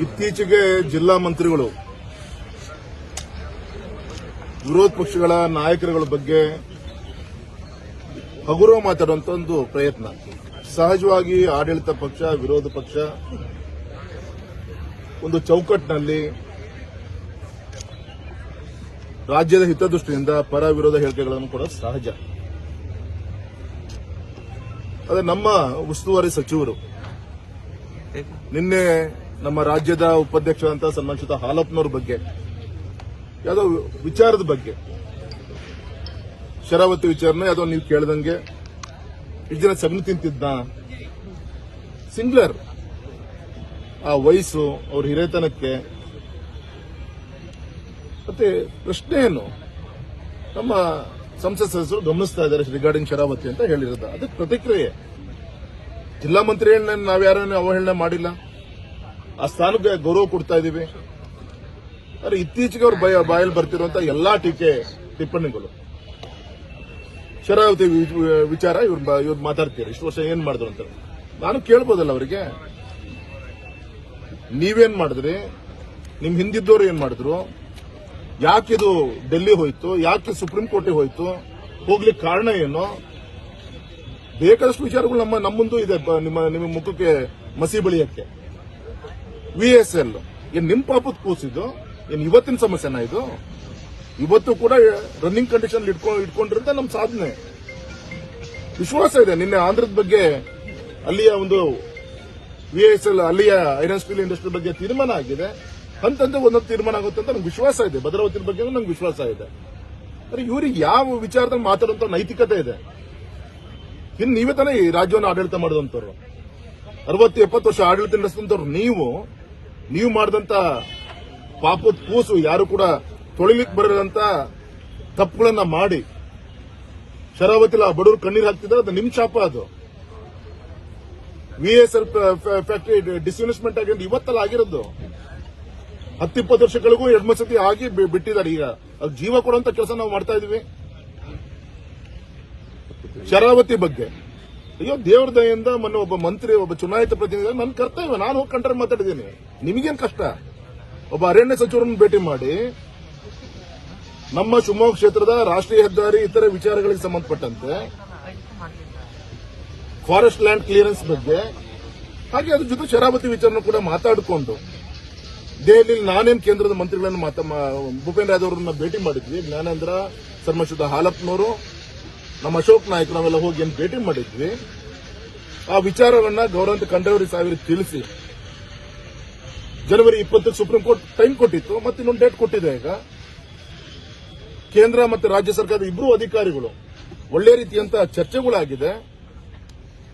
ಇತ್ತೀಚೆಗೆ ಜಿಲ್ಲಾ ಮಂತ್ರಿಗಳು ವಿರೋಧ ಪಕ್ಷಗಳ ನಾಯಕರುಗಳ ಬಗ್ಗೆ ಹಗುರ ಮಾತಾಡುವಂತ ಒಂದು ಪ್ರಯತ್ನ. ಸಹಜವಾಗಿ ಆಡಳಿತ ಪಕ್ಷ ವಿರೋಧ ಪಕ್ಷ ಒಂದು ಚೌಕಟ್ಟಿನಲ್ಲಿ ರಾಜ್ಯದ ಹಿತದೃಷ್ಟಿಯಿಂದ ಪರ ವಿರೋಧ ಹೇಳಿಕೆಗಳನ್ನು ಕೂಡ ಸಹಜ. ಆದರೆ ನಮ್ಮ ಉಸ್ತುವಾರಿ ಸಚಿವರು ನಿನ್ನೆ ನಮ್ಮ ರಾಜ್ಯದ ಉಪಾಧ್ಯಕ್ಷರಂತ ಸನ್ಮಾನಿಸಿದ ಹಾಲಪ್ಪನವ್ರ ಬಗ್ಗೆ ಯಾವುದೋ ವಿಚಾರದ ಬಗ್ಗೆ ಶರಾವತಿ ವಿಚಾರನ ಯಾವುದೋ ನೀವು ಕೇಳ್ದಂಗೆ ಇಷ್ಟು ಜನ ಸಗಣಿ ತಿಂತಿದ್ದ ಸಿಂಗ್ಲರ್ ಆ ವಯಸ್ಸು ಅವ್ರ ಹಿರೇತನಕ್ಕೆ ಮತ್ತೆ ಪ್ರಶ್ನೆ ಏನು ನಮ್ಮ ಸಂಸತ್ ಸದಸ್ಯರು ಗಮನಿಸ್ತಾ ಇದ್ದಾರೆ ರಿಗಾರ್ಡಿಂಗ್ ಶರಾವತಿ ಅಂತ ಹೇಳಿರೋದು. ಅದಕ್ಕೆ ಪ್ರತಿಕ್ರಿಯೆ ಜಿಲ್ಲಾ ಮಂತ್ರಿ ನಾವ್ಯಾರನ್ನ ಅವಹೇಳನೆ ಮಾಡಿಲ್ಲ, ಆ ಸ್ಥಾನಕ್ಕೆ ಗೌರವ ಕೊಡ್ತಾ ಇದೀವಿ. ಆದರೆ ಇತ್ತೀಚೆಗೆ ಅವ್ರ ಬಾಯಲ್ಲಿ ಬರ್ತಿರುವಂತಹ ಎಲ್ಲಾ ಟೀಕೆ ಟಿಪ್ಪಣಿಗಳು ಶರಾವತಿ ವಿಚಾರ ಇವ್ರು ಮಾತಾಡ್ತೀರಿ ಇಷ್ಟು ವರ್ಷ ಏನ್ ಮಾಡಿದ್ರು ಅಂತ ನಾನು ಕೇಳ್ಬೋದಲ್ಲ ಅವರಿಗೆ. ನೀವೇನ್ ಮಾಡಿದ್ರಿ, ನಿಮ್ ಹಿಂದಿದ್ದವ್ರು ಏನ್ ಮಾಡಿದ್ರು, ಯಾಕಿದು ಡೆಲ್ಲಿ ಹೋಯ್ತು, ಯಾಕೆ ಸುಪ್ರೀಂ ಕೋರ್ಟಿಗೆ ಹೋಯ್ತು, ಹೋಗ್ಲಿಕ್ಕೆ ಕಾರಣ ಏನು, ಬೇಕಾದಷ್ಟು ವಿಚಾರಗಳು ನಮ್ಮ ಮುಂದೆ ಇದೆ. ನಿಮ್ಮ ಮುಖಕ್ಕೆ ಮಸಿ ಬಳಿಯಕ್ಕೆ VSL ಏನ್ ನಿಮ್ ಪಾಪದ ಕೂಸಿದ್ದು, ಏನ್ ಇವತ್ತಿನ ಸಮಸ್ಯೆನಾ ಇದು? ಇವತ್ತು ಕೂಡ ರನ್ನಿಂಗ್ ಕಂಡೀಷನ್ ಇಟ್ಕೊಂಡಿರುತ್ತೆ ನಮ್ಮ ಸಾಧನೆ. ವಿಶ್ವಾಸ ಇದೆ. ನಿನ್ನೆ ಆಂಧ್ರದ ಬಗ್ಗೆ ಅಲ್ಲಿಯ ಒಂದು VSL ಅಲ್ಲಿಯ ಐರನ್ ಸ್ಟೀಲ್ ಇಂಡಸ್ಟ್ರಿ ಬಗ್ಗೆ ತೀರ್ಮಾನ ಆಗಿದೆ. ಹಂತಂತೆ ಒಂದೊಂದು ತೀರ್ಮಾನ ಆಗುತ್ತೆ ಅಂತ ನಂಗೆ ವಿಶ್ವಾಸ ಇದೆ. ಭದ್ರಾವತಿ ಬಗ್ಗೆ ನಂಗೆ ವಿಶ್ವಾಸ ಇದೆ. ಇವ್ರಿಗೆ ಯಾವ ವಿಚಾರದಲ್ಲಿ ಮಾತಾಡುವಂತ ನೈತಿಕತೆ ಇದೆ? ಇನ್ನು ನೀವೇ ತಾನೇ ಈ ರಾಜ್ಯವನ್ನು ಆಡಳಿತ ಮಾಡಿದಂತವ್ರು, 60-70 ವರ್ಷ ಆಡಳಿತ ನಡೆಸಿದಂತವ್ರು ನೀವು ಮಾಡಿದಂತ ಪಾಪದ ಕೂಸು ಯಾರು ಕೂಡ ತೊಳಿಲಿಕ್ಕೆ ಬರದಂತ ತಪ್ಪುಗಳನ್ನ ಮಾಡಿ ಶರಾವತಿಲ ಬಡವರು ಕಣ್ಣೀರು ಹಾಕ್ತಿದ್ದಾರೆ. ಅದು ನಿಮ್ ಶಾಪ. ಅದು VSL ಫ್ಯಾಕ್ಟರಿ ಡಿಸ್ಇನ್ವೆಸ್ಟ್ಮೆಂಟ್ ಆಗಿ ಇವತ್ತಲ್ಲ ಆಗಿರೋದು. 10-20 ವರ್ಷಗಳಿಗೂ 2 ಸತಿ ಆಗಿ ಬಿಟ್ಟಿದ್ದಾರೆ. ಈಗ ಅದು ಜೀವ ಕೊಡುವಂತ ಕೆಲಸ ನಾವು ಮಾಡ್ತಾ ಇದೀವಿ. ಶರಾವತಿ ಬಗ್ಗೆ ಅಯ್ಯೋ ದೇವ್ರ ದಯೆಯಿಂದ ಮೊನ್ನೆ ಒಬ್ಬ ಮಂತ್ರಿ, ಒಬ್ಬ ಚುನಾಯಿತ ಪ್ರತಿನಿಧಿ, ನನ್ನ ಕರ್ತವ್ಯ, ನಾನು ಹೋಗಿ ಕಂಡ್ರೆ ಮಾತಾಡಿದ್ದೀನಿ. ನಿಮಗೇನ್ ಕಷ್ಟ? ಒಬ್ಬ ಅರಣ್ಯ ಸಚಿವರನ್ನು ಭೇಟಿ ಮಾಡಿ ನಮ್ಮ ಶಿವಮೊಗ್ಗ ಕ್ಷೇತ್ರದ ರಾಷ್ಟ್ರೀಯ ಹೆದ್ದಾರಿ ಇತರ ವಿಚಾರಗಳಿಗೆ ಸಂಬಂಧಪಟ್ಟಂತೆ ಫಾರೆಸ್ಟ್ ಲ್ಯಾಂಡ್ ಕ್ಲಿಯರೆನ್ಸ್ ಬಗ್ಗೆ, ಹಾಗೆ ಅದ್ರ ಜೊತೆ ಶರಾವತಿ ವಿಚಾರನೂ ಕೂಡ ಮಾತಾಡಿಕೊಂಡು ದೆಹಲಿಯಲ್ಲಿ ನಾನೇನು ಕೇಂದ್ರದ ಮಂತ್ರಿಗಳನ್ನು ಭೂಪೇಂದ್ರ ಯಾದವ್ ಅವರನ್ನ ಭೇಟಿ ಮಾಡಿದ್ವಿ. ಜ್ಞಾನೇಂದ್ರ ಸನ್ಮಾನಿಸಿದ ಹಾಲಪ್ಪನವರು, ನಮ್ಮ ಅಶೋಕ್ ನಾಯ್ಕ ನಾವೆಲ್ಲ ಹೋಗಿ ಏನು ಭೇಟಿ ಮಾಡಿದ್ವಿ. ಆ ವಿಚಾರವನ್ನ ಗೌರವಂತ ಖಂಡೇವರಿ ಸಾಹೇಬರಿಗೆ ತಿಳಿಸಿ ಜನವರಿ 20 ಸುಪ್ರೀಂ ಕೋರ್ಟ್ ಟೈಮ್ ಕೊಟ್ಟಿತ್ತು, ಮತ್ತೆ ಇನ್ನೊಂದು ಡೇಟ್ ಕೊಟ್ಟಿದೆ. ಈಗ ಕೇಂದ್ರ ಮತ್ತು ರಾಜ್ಯ ಸರ್ಕಾರದ ಇಬ್ಬರು ಅಧಿಕಾರಿಗಳು ಒಳ್ಳೆ ರೀತಿಯಂತ ಚರ್ಚೆಗಳಾಗಿದೆ,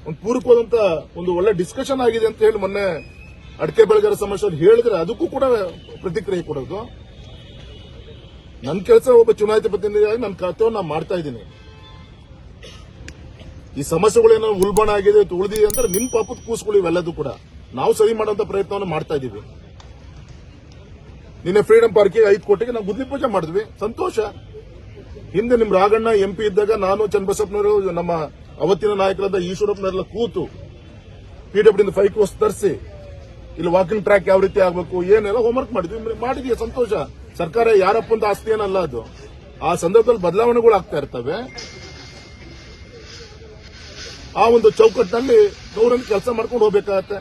ಒಂದು ಪೂರಕವಾದಂತ ಒಂದು ಒಳ್ಳೆ ಡಿಸ್ಕಷನ್ ಆಗಿದೆ ಅಂತ ಹೇಳಿ ಮೊನ್ನೆ ಅಡಕೆ ಬೆಳೆಗಾರ ಸಮಸ್ಯೆ ಹೇಳಿದ್ರೆ ಅದಕ್ಕೂ ಕೂಡ ಪ್ರತಿಕ್ರಿಯೆ ಕೊಡೋದು ನನ್ನ ಕೆಲಸ. ಒಬ್ಬ ಚುನಾಯಿತ ಪ್ರತಿನಿಧಿಯಾಗಿ ನನ್ನ ಕರ್ತವ್ಯ ನಾನು ಮಾಡ್ತಾ ಇದ್ದೀನಿ. ಈ ಸಮಸ್ಯೆಗಳೇನೋ ಉಲ್ಬಣ ಆಗಿದೆ, ಉಳಿದಿದೆ ಅಂದ್ರೆ ನಿಮ್ ಪಾಪದ ಕೂಸುಗಳು ಇವೆಲ್ಲದೂ ಕೂಡ ನಾವು ಸರಿ ಮಾಡುವಂತ ಪ್ರಯತ್ನವನ್ನು ಮಾಡ್ತಾ ಇದ್ದೀವಿ. ನಿನ್ನೆ ಫ್ರೀಡಂ ಪಾರ್ಕಿಗೆ 5 ಕೋಟಿಗೆ ನಾವು ಗುದ್ಲಿ ಪೂಜೆ ಮಾಡಿದ್ವಿ, ಸಂತೋಷ. ಹಿಂದೆ ನಿಮ್ ರಾಘಣ್ಣ MP ಇದ್ದಾಗ ನಾನು ಚನ್ನಬಸಪ್ಪನವರು, ನಮ್ಮ ಅವತ್ತಿನ ನಾಯಕರಾದ ಈಶ್ವರಪ್ಪನವರೆಲ್ಲ ಕೂತು PWD 5 ಕೋರ್ಸ್ ತರಿಸಿ ಇಲ್ಲಿ ವಾಕಿಂಗ್ ಟ್ರ್ಯಾಕ್ ಯಾವ ರೀತಿ ಆಗಬೇಕು ಏನೆಲ್ಲ ಹೋಮ್ವರ್ಕ್ ಮಾಡಿದ್ವಿ. ಸಂತೋಷ. ಸರ್ಕಾರ ಯಾರಪ್ಪಂತ ಆಸ್ತಿ ಏನಲ್ಲ ಅದು. ಆ ಸಂದರ್ಭದಲ್ಲಿ ಬದಲಾವಣೆಗಳು ಆಗ್ತಾ ಇರ್ತವೆ. ಆ ಒಂದು ಚೌಕಟ್ಟಿನಲ್ಲಿ ಗೌರವ ಕೆಲಸ ಮಾಡ್ಕೊಂಡು ಹೋಗ್ಬೇಕಾಗತ್ತೆ.